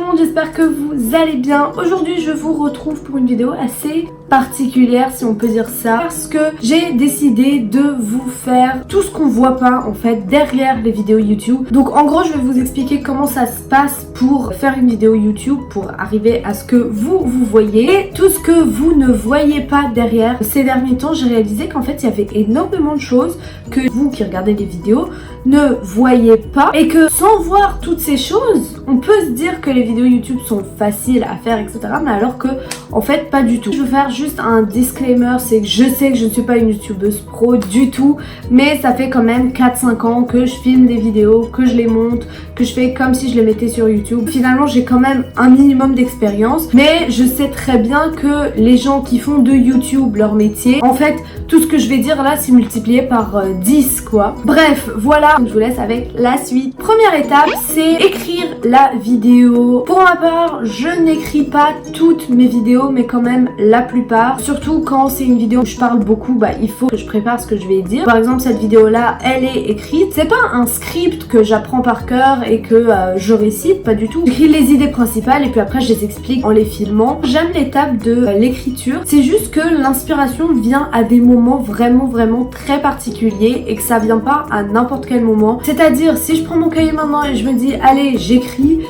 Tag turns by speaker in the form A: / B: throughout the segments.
A: monde, j'espère que vous allez bien. Aujourd'hui je vous retrouve pour une vidéo assez particulière, si on peut dire ça, parce que j'ai décidé de vous faire tout ce qu'on voit pas en fait derrière les vidéos YouTube. Donc en gros je vais vous expliquer comment ça se passe pour faire une vidéo YouTube, pour arriver à ce que vous voyez et tout ce que vous ne voyez pas derrière. Ces derniers temps j'ai réalisé qu'en fait il y avait énormément de choses que vous qui regardez les vidéos ne voyez pas, et que sans voir toutes ces choses on peut se dire que les vidéos YouTube sont faciles à faire, etc., mais alors que en fait pas du tout. Je veux faire juste un disclaimer, c'est que je sais que je ne suis pas une youtubeuse pro du tout, mais ça fait quand même 4-5 ans que je filme des vidéos, que je les monte, que je fais comme si je les mettais sur YouTube. Finalement j'ai quand même un minimum d'expérience, mais je sais très bien que les gens qui font de YouTube leur métier, en fait tout ce que je vais dire là c'est multiplié par 10 quoi. Bref, voilà, je vous laisse avec la suite. Première étape, c'est écrire la vidéo. Pour ma part, je n'écris pas toutes mes vidéos, mais quand même la plupart. Surtout quand c'est une vidéo où je parle beaucoup, il faut que je prépare ce que je vais dire. Par exemple, cette vidéo là, elle est écrite. C'est pas un script que j'apprends par cœur et que je récite, pas du tout. J'écris les idées principales et puis après je les explique en les filmant. J'aime l'étape de l'écriture. C'est juste que l'inspiration vient à des moments vraiment très particuliers et que ça vient pas à n'importe quel moment. C'est-à-dire, si je prends mon cahier maintenant et je me dis allez j'écris,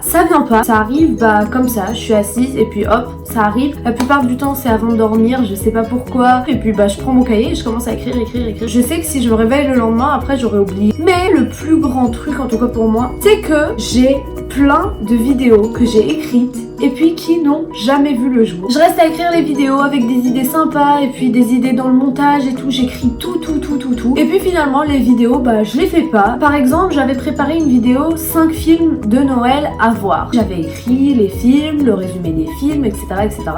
A: ça vient pas, ça arrive comme ça, je suis assise et puis hop, ça arrive. La plupart du temps c'est avant de dormir, je sais pas pourquoi, et puis je prends mon cahier et je commence à écrire. Je sais que si je me réveille le lendemain, après j'aurais oublié. Mais le plus grand truc, en tout cas pour moi, c'est que j'ai plein de vidéos que j'ai écrites et puis qui n'ont jamais vu le jour. Je reste à écrire les vidéos avec des idées sympas et puis des idées dans le montage et tout, j'écris tout. Et puis finalement les vidéos, je les fais pas. Par exemple, j'avais préparé une vidéo 5 films de Noël à voir. J'avais écrit les films, le résumé des films, etc.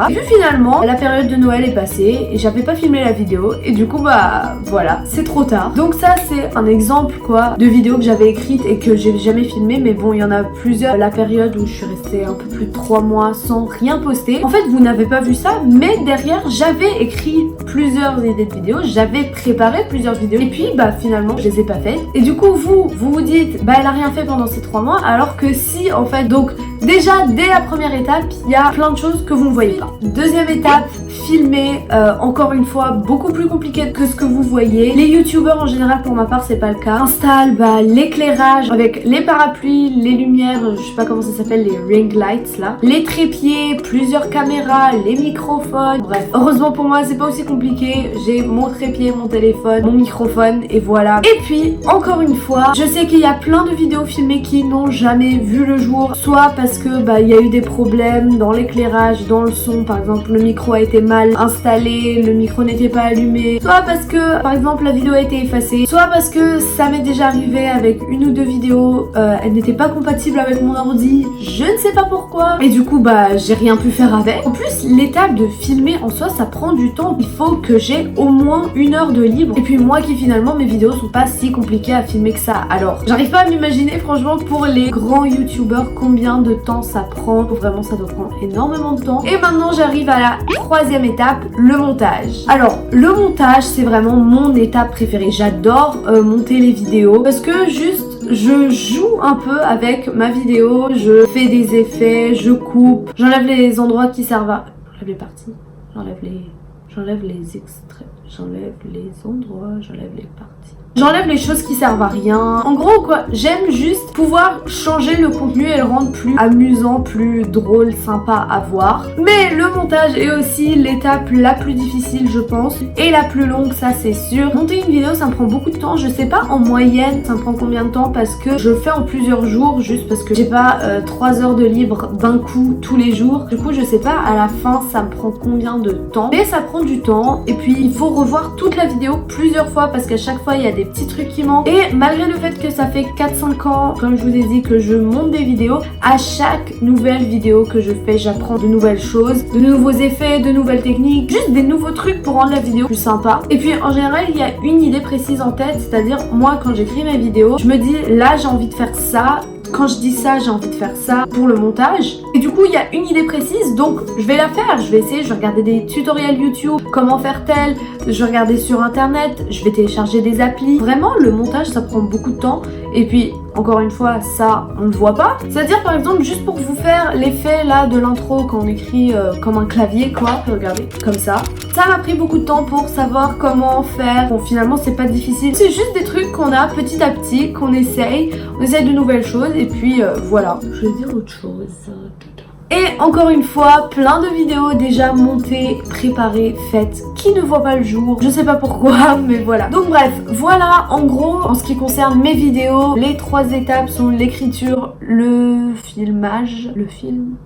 A: Et puis finalement, la période de Noël est passée et j'avais pas filmé la vidéo et du coup voilà, c'est trop tard. Donc ça c'est un exemple quoi de vidéo que j'avais écrite et que j'ai jamais filmé, mais bon il y en a plusieurs. La période où je suis restée un peu plus de 3 mois sans rien poster. En fait vous n'avez pas vu ça, mais derrière j'avais écrit plusieurs idées de vidéos, j'avais préparé plusieurs vidéos et puis finalement je les ai pas faites. Et du coup vous dites elle a rien fait pendant ces 3 mois, alors que si en fait. Donc déjà dès la première étape il y a plein de choses que vous ne voyez pas. Deuxième étape, filmer, encore une fois beaucoup plus compliqué que ce que vous voyez. Les youtubeurs en général, pour ma part c'est pas le cas, installent l'éclairage avec les parapluies, les lumières, je sais pas comment ça s'appelle, les ring lights là, les trépieds, plusieurs caméras, les microphones, bref. Heureusement pour moi c'est pas aussi compliqué, j'ai mon trépied, mon téléphone, mon microphone et voilà. Et puis encore une fois, je sais qu'il y a plein de vidéos filmées qui n'ont jamais vu le jour, soit parce que il y a eu des problèmes dans l'éclairage, dans le son, par exemple le micro a été mal installé, le micro n'était pas allumé, soit parce que par exemple la vidéo a été effacée, soit parce que ça m'est déjà arrivé avec une ou deux vidéos, elles n'étaient pas compatibles avec mon ordi, je ne sais pas pourquoi, et du coup j'ai rien pu faire avec. En plus l'étape de filmer en soi ça prend du temps, il faut que j'ai au moins 1 heure de libre, et puis moi qui finalement mes vidéos sont pas si compliquées à filmer que ça, alors j'arrive pas à m'imaginer franchement pour les grands youtubeurs combien de temps ça prend. Vraiment ça doit prendre énormément de temps. Et maintenant j'arrive à la troisième étape, le montage. Alors le montage c'est vraiment mon étape préférée, j'adore monter les vidéos parce que juste je joue un peu avec ma vidéo, je fais des effets, je coupe, j'enlève les endroits qui servent à... J'enlève les parties, j'enlève les extraits, j'enlève les endroits, j'enlève les parties. J'enlève les choses qui servent à rien. En gros quoi, j'aime juste pouvoir changer le contenu et le rendre plus amusant, plus drôle, sympa à voir. Mais le montage est aussi l'étape la plus difficile je pense, et la plus longue, ça c'est sûr. Monter une vidéo ça me prend beaucoup de temps, je sais pas en moyenne ça me prend combien de temps parce que je le fais en plusieurs jours, juste parce que j'ai pas 3 heures de libre d'un coup tous les jours. Du coup je sais pas à la fin ça me prend combien de temps, mais ça prend du temps. Et puis il faut revoir toute la vidéo plusieurs fois parce qu'à chaque fois il y a des petits trucs qui manquent. Et malgré le fait que ça fait 4-5 ans, comme je vous ai dit, que je monte des vidéos, à chaque nouvelle vidéo que je fais, j'apprends de nouvelles choses, de nouveaux effets, de nouvelles techniques, juste des nouveaux trucs pour rendre la vidéo plus sympa. Et puis en général, il y a une idée précise en tête, c'est-à-dire moi quand j'écris mes vidéos, je me dis là j'ai envie de faire ça. Quand je dis ça, j'ai envie de faire ça pour le montage. Et du coup, il y a une idée précise, donc je vais la faire. Je vais essayer, je vais regarder des tutoriels YouTube, comment faire tel. Je vais regarder sur internet, je vais télécharger des applis. Vraiment, le montage, ça prend beaucoup de temps. Et puis, encore une fois, ça, on ne voit pas. C'est-à-dire, par exemple, juste pour vous faire l'effet là de l'intro quand on écrit comme un clavier, quoi. Regardez, comme ça. Ça m'a pris beaucoup de temps pour savoir comment faire. Bon, finalement, c'est pas difficile. C'est juste des trucs qu'on a petit à petit, qu'on essaye. On essaye de nouvelles choses et puis voilà. Je vais dire autre chose. Et encore une fois, plein de vidéos déjà montées, préparées, faites, qui ne voient pas le jour. Je sais pas pourquoi, mais voilà. Donc bref, voilà en gros, en ce qui concerne mes vidéos, les 3 étapes sont l'écriture, le filmage, le film.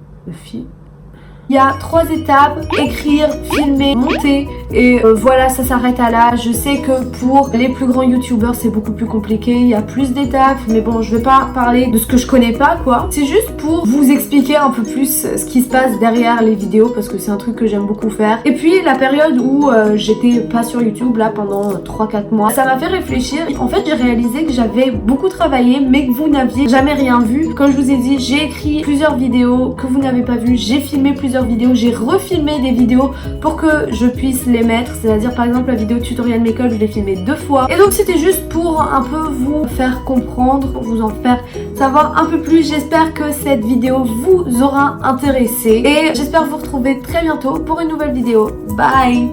A: Il y a 3 étapes, écrire, filmer, monter et voilà, ça s'arrête à là. Je sais que pour les plus grands youtubeurs c'est beaucoup plus compliqué, il y a plus d'étapes, mais bon, je vais pas parler de ce que je connais pas quoi. C'est juste pour vous expliquer un peu plus ce qui se passe derrière les vidéos parce que c'est un truc que j'aime beaucoup faire. Et puis la période où j'étais pas sur YouTube là pendant 3-4 mois, ça m'a fait réfléchir. En fait, j'ai réalisé que j'avais beaucoup travaillé mais que vous n'aviez jamais rien vu. Comme je vous ai dit, j'ai écrit plusieurs vidéos que vous n'avez pas vues, j'ai filmé plusieurs vidéos, j'ai refilmé des vidéos pour que je puisse les mettre, c'est-à-dire par exemple la vidéo tutoriel make-up, je l'ai filmée 2 fois et donc c'était juste pour un peu vous faire comprendre, pour vous en faire savoir un peu plus. J'espère que cette vidéo vous aura intéressé et j'espère vous retrouver très bientôt pour une nouvelle vidéo. Bye.